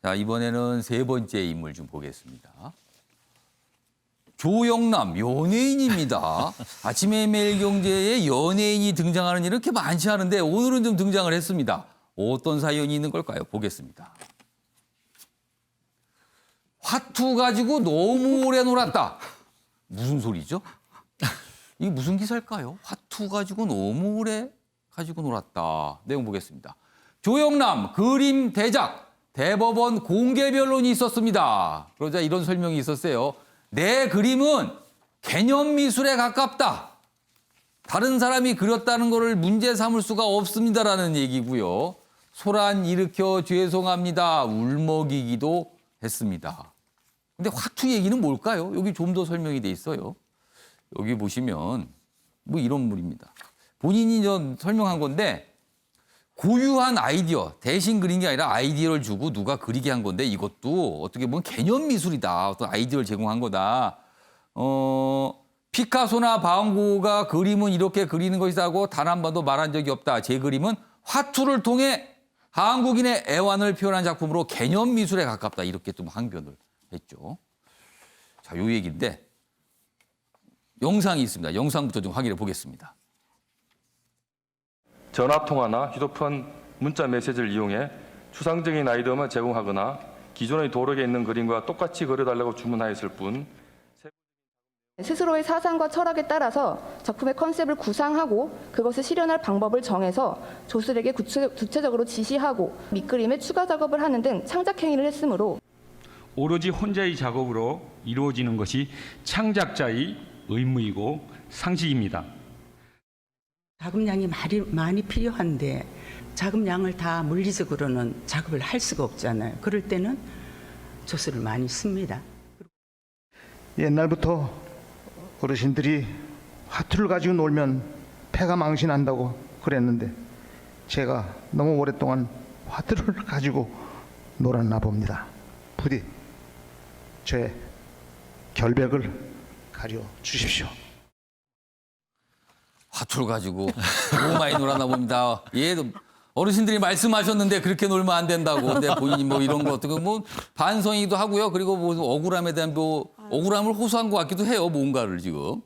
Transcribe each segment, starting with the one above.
자, 이번에는 세 번째 인물 좀 보겠습니다. 조영남 연예인입니다. 아침에 매일경제에 연예인이 등장하는 일은 이렇게 많지 않은데 오늘은 좀 등장을 했습니다. 어떤 사연이 있는 걸까요? 보겠습니다. 화투 가지고 너무 오래 놀았다. 무슨 소리죠? 이게 무슨 기사일까요? 화투 가지고 너무 오래 가지고 놀았다. 내용 보겠습니다. 조영남 그림 대작 대법원 공개 변론이 있었습니다. 그러자 이런 설명이 있었어요. 내 그림은 개념 미술에 가깝다. 다른 사람이 그렸다는 것을 문제 삼을 수가 없습니다라는 얘기고요. 소란 일으켜 죄송합니다. 울먹이기도 했습니다. 근데 화투 얘기는 뭘까요? 여기 좀 더 설명이 돼 있어요. 여기 보시면 뭐 이런 물입니다. 본인이 설명한 건데 고유한 아이디어, 대신 그린 게 아니라 아이디어를 주고 누가 그리게 한 건데 이것도 어떻게 보면 개념 미술이다. 어떤 아이디어를 제공한 거다. 피카소나 바안고가 그림은 이렇게 그리는 것이라고 단 한 번도 말한 적이 없다. 제 그림은 화투를 통해 한국인의 애환을 표현한 작품으로 개념 미술에 가깝다. 이렇게 좀 항변을 했죠. 자, 요 얘기인데 영상이 있습니다. 영상부터 좀 확인해 보겠습니다. 전화통화나 휴대폰 문자 메시지를 이용해 추상적인 아이디어만 제공하거나 기존의 도록에 있는 그림과 똑같이 그려달라고 주문하였을 뿐 스스로의 사상과 철학에 따라서 작품의 컨셉을 구상하고 그것을 실현할 방법을 정해서 조술에게 구체적으로 지시하고 밑그림에 추가 작업을 하는 등 창작 행위를 했으므로 오로지 혼자의 작업으로 이루어지는 것이 창작자의 의무이고 상식입니다. 자금량이 많이 필요한데 자금량을 다 물리적으로는 작업을 할 수가 없잖아요. 그럴 때는 조술을 많이 씁니다. 옛날부터 어르신들이 화투를 가지고 놀면 패가 망신한다고 그랬는데 제가 너무 오랫동안 화투를 가지고 놀았나 봅니다. 부디 저의 결백을 가려 주십시오. 화투를 가지고 너무 많이 놀았나 봅니다. 얘도 어르신들이 말씀하셨는데 그렇게 놀면 안 된다고. 근데 본인이 뭐 이런 거 어떻게 뭐 반성이기도 하고요. 그리고 뭐 억울함에 대한 뭐 억울함을 호소한 것 같기도 해요. 뭔가를 지금.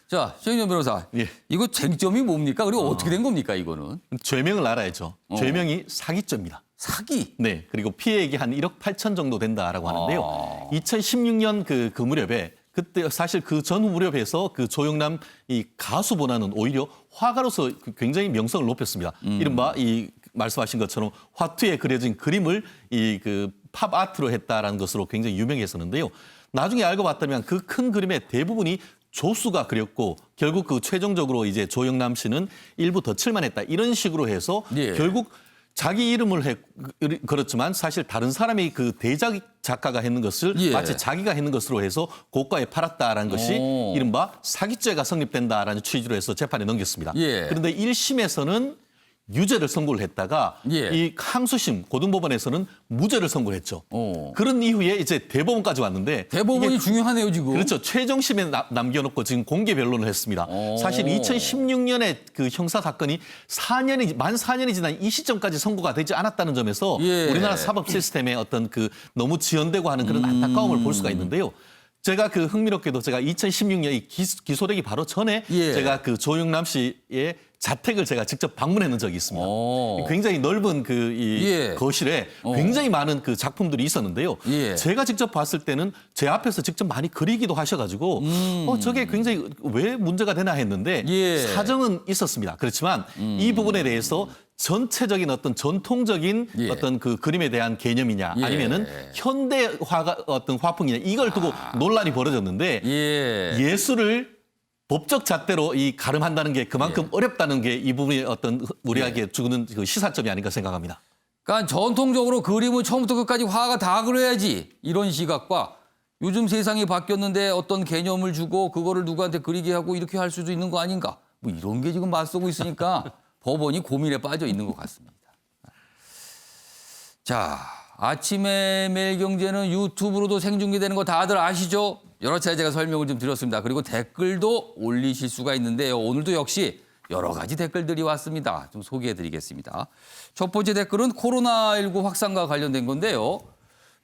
자, 최인영 변호사. 예. 이거 쟁점이 뭡니까? 그리고 어떻게 된 겁니까, 이거는? 죄명을 알아야죠. 죄명이 사기죄입니다. 사기. 네. 그리고 피해액이 한 1억 8천 정도 된다라고 하는데요. 2016년 그 무렵에 그때 사실 그 전 무렵에서 그 조영남 이 가수보다는 오히려 화가로서 굉장히 명성을 높였습니다. 이른바 이 말씀하신 것처럼 화투에 그려진 그림을 이 그 팝 아트로 했다라는 것으로 굉장히 유명했었는데요. 나중에 알고 봤다면 그 큰 그림의 대부분이 조수가 그렸고 결국 그 최종적으로 이제 조영남 씨는 일부 덧칠만 했다. 이런 식으로 해서 예. 결국 자기 이름을 그렇지만 사실 다른 사람이 그 대작 작가가 했는 것을 예. 마치 자기가 했는 것으로 해서 고가에 팔았다라는 것이 이른바 사기죄가 성립된다라는 취지로 해서 재판에 넘겼습니다. 예. 그런데 1심에서는 유죄를 선고를 했다가 예. 이 항소심 고등법원에서는 무죄를 선고를 했죠. 그런 이후에 이제 대법원까지 왔는데 대법원이 이게 중요하네요, 지금. 그렇죠. 최종심에 남겨놓고 지금 공개 변론을 했습니다. 사실 2016년에 그 형사 사건이 만 4년이 지난 이 시점까지 선고가 되지 않았다는 점에서 예. 우리나라 사법 시스템의 어떤 그 너무 지연되고 하는 그런 안타까움을 볼 수가 있는데요. 제가 그 흥미롭게도 제가 2016년 이 기소되기 바로 전에 예. 제가 그 조영남 씨의 자택을 제가 직접 방문했는 적이 있습니다. 굉장히 넓은 그 이 예. 거실에 굉장히 많은 그 작품들이 있었는데요. 예. 제가 직접 봤을 때는 제 앞에서 직접 많이 그리기도 하셔가지고 저게 굉장히 왜 문제가 되나 했는데 예. 사정은 있었습니다. 그렇지만 이 부분에 대해서 전체적인 어떤 전통적인 예. 어떤 그 그림에 대한 개념이냐 예. 아니면은 현대화가 어떤 화풍이냐 이걸 두고 논란이 벌어졌는데 예. 예술을 법적 잣대로 이 가름한다는 게 그만큼 어렵다는 게 이 부분이 어떤 우리에게 주는 그 시사점이 아닌가 생각합니다. 그러니까 전통적으로 그림은 처음부터 끝까지 화가 다 그려야지 이런 시각과 요즘 세상이 바뀌었는데 어떤 개념을 주고 그거를 누구한테 그리게 하고 이렇게 할 수도 있는 거 아닌가 뭐 이런 게 지금 맞서고 있으니까 법원이 고민에 빠져 있는 것 같습니다. 자, 아침에 매일경제는 유튜브로도 생중계되는 거 다들 아시죠? 여러 차례 제가 설명을 좀 드렸습니다. 그리고 댓글도 올리실 수가 있는데요. 오늘도 역시 여러 가지 댓글들이 왔습니다. 좀 소개해드리겠습니다. 첫 번째 댓글은 코로나19 확산과 관련된 건데요.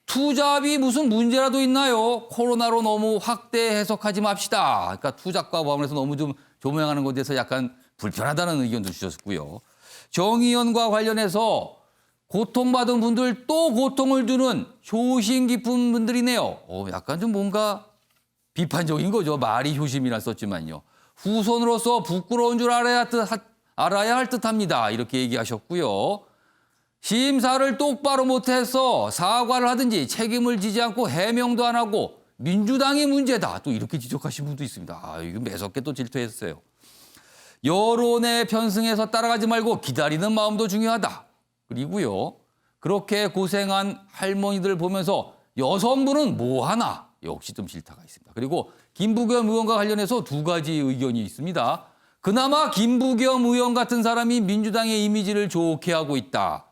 투잡이 무슨 문제라도 있나요? 코로나로 너무 확대 해석하지 맙시다. 그러니까 투잡과 포함해서 너무 좀 조명하는 것에 대해서 약간 불편하다는 의견도 주셨고요. 정의연과 관련해서 고통받은 분들 또 고통을 주는 효심 깊은 분들이네요. 약간 좀 뭔가 비판적인 거죠. 말이 효심이라 썼지만요. 후손으로서 부끄러운 줄 알아야 할 듯합니다. 이렇게 얘기하셨고요. 심사를 똑바로 못해서 사과를 하든지 책임을 지지 않고 해명도 안 하고 민주당이 문제다. 또 이렇게 지적하신 분도 있습니다. 이거 매섭게 또 질투했어요. 여론에 편승해서 따라가지 말고 기다리는 마음도 중요하다. 그리고요. 그렇게 고생한 할머니들 보면서 여성분은 뭐 하나? 역시 좀 질타가 있습니다. 그리고 김부겸 의원과 관련해서 두 가지 의견이 있습니다. 그나마 김부겸 의원 같은 사람이 민주당의 이미지를 좋게 하고 있다.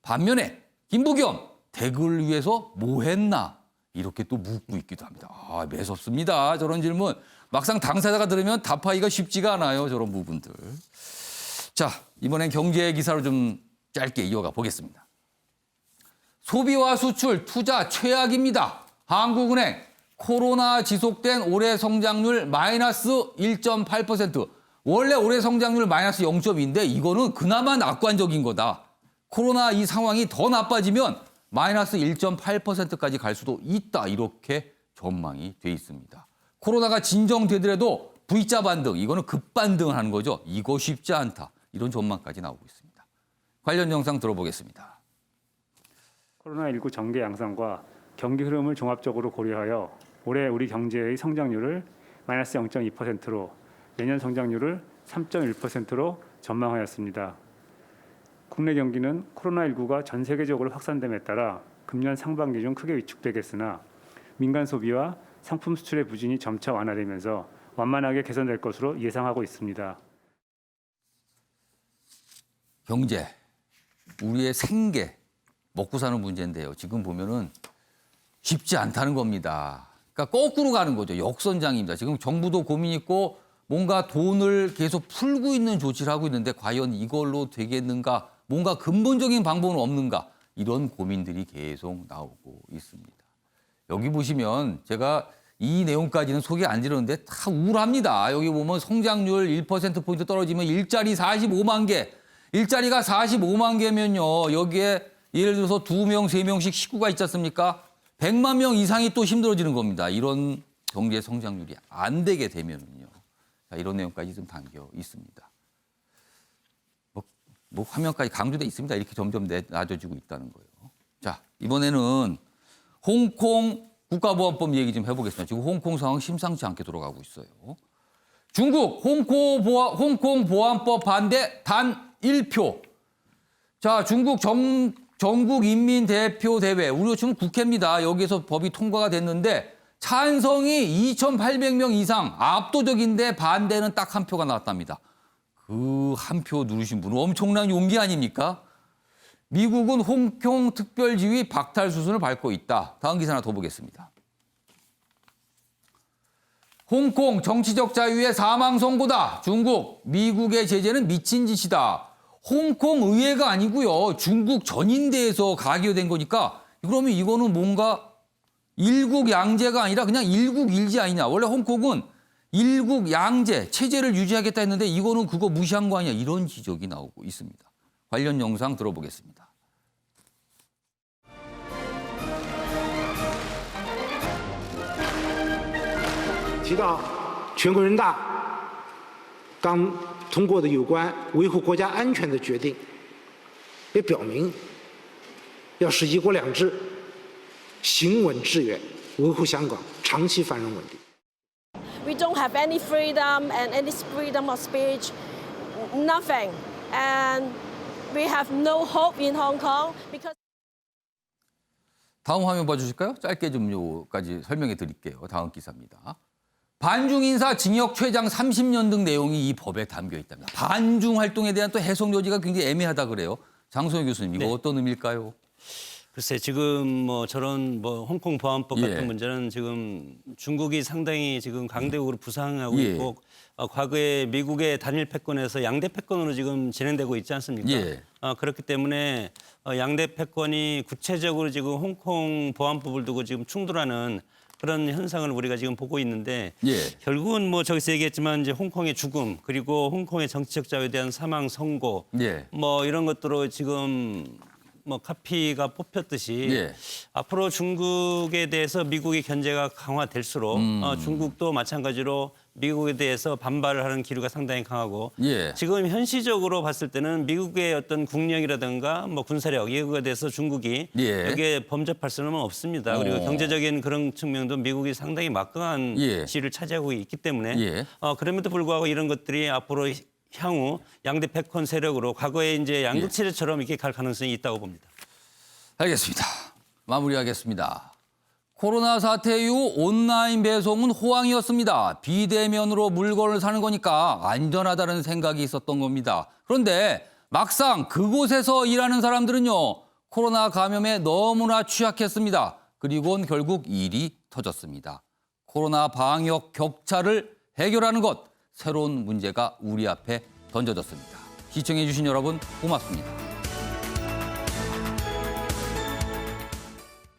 반면에 김부겸 댁을 위해서 뭐 했나? 이렇게 또 묻고 있기도 합니다. 매섭습니다. 저런 질문. 막상 당사자가 들으면 답하기가 쉽지가 않아요. 저런 부분들. 자, 이번엔 경제 기사로 좀 짧게 이어가 보겠습니다. 소비와 수출, 투자 최악입니다. 한국은행 코로나 지속된 올해 성장률 마이너스 1.8%. 원래 올해 성장률 마이너스 0.2인데 이거는 그나마 낙관적인 거다. 코로나 이 상황이 더 나빠지면 마이너스 1.8%까지 갈 수도 있다. 이렇게 전망이 돼 있습니다. 코로나가 진정되더라도 V자 반등, 이거는 급반등을 하는 거죠. 이거 쉽지 않다. 이런 전망까지 나오고 있습니다. 관련 영상 들어보겠습니다. 코로나19 전개 양상과 경기 흐름을 종합적으로 고려하여 올해 우리 경제의 성장률을 마이너스 0.2%로 내년 성장률을 3.1%로 전망하였습니다. 국내 경기는 코로나19가 전 세계적으로 확산됨에 따라 금년 상반기 중 크게 위축되겠으나 민간 소비와 상품 수출의 부진이 점차 완화되면서 완만하게 개선될 것으로 예상하고 있습니다. 경제, 우리의 생계, 먹고 사는 문제인데요. 지금 보면은 쉽지 않다는 겁니다. 그러니까 거꾸로 가는 거죠. 역선장입니다. 지금 정부도 고민 있고 뭔가 돈을 계속 풀고 있는 조치를 하고 있는데 과연 이걸로 되겠는가? 뭔가 근본적인 방법은 없는가? 이런 고민들이 계속 나오고 있습니다. 여기 보시면 제가 이 내용까지는 소개 안 드렸는데 다 우울합니다. 여기 보면 성장률 1%포인트 떨어지면 일자리 45만 개. 일자리가 45만 개면요. 여기에 예를 들어서 2명, 3명씩 식구가 있지 않습니까? 100만 명 이상이 또 힘들어지는 겁니다. 이런 경제 성장률이 안 되게 되면은요. 자, 이런 내용까지 좀 담겨 있습니다. 뭐 화면까지 강조돼 있습니다. 이렇게 점점 낮아지고 있다는 거예요. 자, 이번에는 홍콩 국가보안법 얘기 좀 해보겠습니다. 지금 홍콩 상황 심상치 않게 돌아가고 있어요. 중국 홍콩 보안법 반대 단 1표. 자, 중국 전국인민대표대회, 우리가 지금 국회입니다. 여기에서 법이 통과가 됐는데 찬성이 2,800명 이상, 압도적인데 반대는 딱 한 표가 나왔답니다. 그 한 표 누르신 분은 엄청난 용기 아닙니까? 미국은 홍콩 특별지휘 박탈 수순을 밟고 있다. 다음 기사 하나 더 보겠습니다. 홍콩 정치적 자유의 사망 선고다. 중국, 미국의 제재는 미친 짓이다. 홍콩 의회가 아니고요. 중국 전인대에서 가결된 거니까 그러면 이거는 뭔가 일국 양제가 아니라 그냥 일국 일제 아니냐. 원래 홍콩은 일국 양제 체제를 유지하겠다 했는데 이거는 그거 무시한 거 아니야. 이런 지적이 나오고 있습니다. 관련 영상 들어보겠습니다. 提到全国人大刚通过的有关维护国家安全的决定，也表明要使一国两制行稳致远，维护香港长期繁荣稳定。 We don't have any freedom and any freedom of speech, nothing. And we have no hope in Hong Kong because 다음 화면 봐주실까요? 짧게 좀 요까지 설명해 드릴게요. 다음 기사입니다. 반중 인사 징역 최장 30년 등 내용이 이 법에 담겨 있답니다. 반중 활동에 대한 또 해석 여지가 굉장히 애매하다 그래요. 장소영 교수님, 이거 어떤 의미일까요? 글쎄 지금 뭐 저런 뭐 홍콩 보안법 같은 예. 문제는 지금 중국이 상당히 지금 강대국으로 부상하고 예. 있고 과거에 미국의 단일 패권에서 양대 패권으로 지금 진행되고 있지 않습니까? 예. 그렇기 때문에 양대 패권이 구체적으로 지금 홍콩 보안법을 두고 지금 충돌하는 그런 현상을 우리가 지금 보고 있는데 예. 결국은 뭐 저기서 얘기했지만 이제 홍콩의 죽음 그리고 홍콩의 정치적 자유에 대한 사망 선고 예. 뭐 이런 것들로 지금 뭐 카피가 뽑혔듯이 예. 앞으로 중국에 대해서 미국의 견제가 강화될수록 중국도 마찬가지로 미국에 대해서 반발을 하는 기류가 상당히 강하고 예. 지금 현실적으로 봤을 때는 미국의 어떤 국력이라든가 뭐 군사력 이거에 대해서 중국이 예. 여기에 범접할 수는 없습니다. 그리고 경제적인 그런 측면도 미국이 상당히 막강한 예. 지위를 차지하고 있기 때문에 예. 그럼에도 불구하고 이런 것들이 앞으로 향후 양대 패권 세력으로 과거에 이제 양극체제처럼 이렇게 갈 가능성이 있다고 봅니다. 알겠습니다. 마무리하겠습니다. 코로나 사태 이후 온라인 배송은 호황이었습니다. 비대면으로 물건을 사는 거니까 안전하다는 생각이 있었던 겁니다. 그런데 막상 그곳에서 일하는 사람들은요. 코로나 감염에 너무나 취약했습니다. 그리고는 결국 일이 터졌습니다. 코로나 방역 격차를 해결하는 것, 새로운 문제가 우리 앞에 던져졌습니다. 시청해 주신 여러분 고맙습니다.